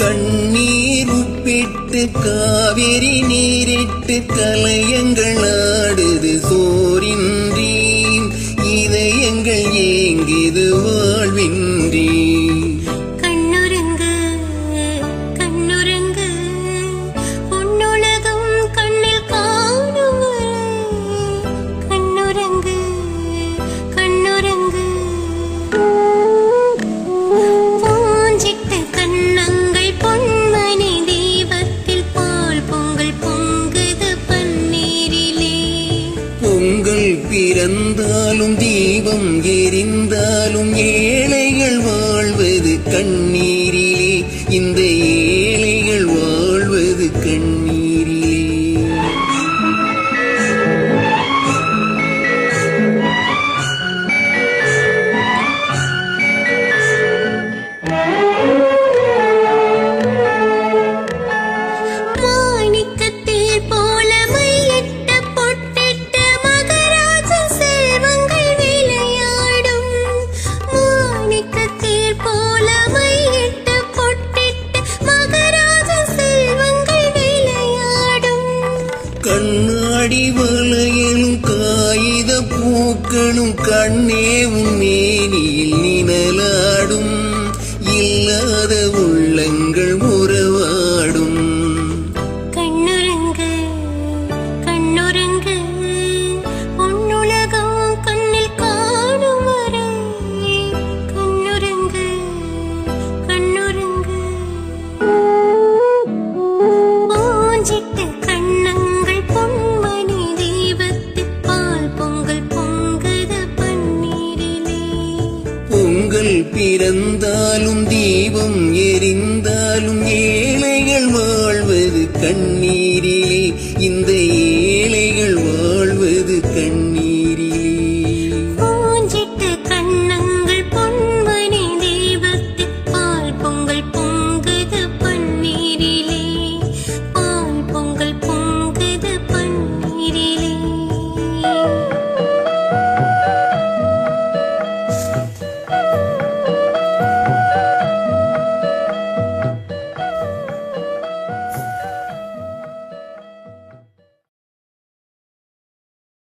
கண்ணீர் உப்பிட்டு காவிரி நீரிட்டு கலையங்கள் ஆடுது சோரின்றி இதயங்கள் ஏங்கிது வாழ்வின்றி. பிறந்தாலும் தீபம் எரிந்தாலும் ஏழைகள் வாழ்வது கண்ணீரிலே, இந்த ஏழைகள் வாழ்வது கண்ணீரிலே. கண்ணாடி வளையலும் காகித பூக்களும் கண்ணே உன் மேனியில் நிழலாடும், இல்லாத உள்ளங்கள் உறவாடும். கண்ணுறங்கு கண்ணுறங்கு உன்னுலகம் கண்ணில் காணும் வரை. கண்ணுறங்கு கண்ணுறங்கு பூஞ்சிட்டு பொங்கல் பிறந்தாலும் தீபம் எரிந்தாலும் ஏழைகள் வாழ்வது கண்ணீர்.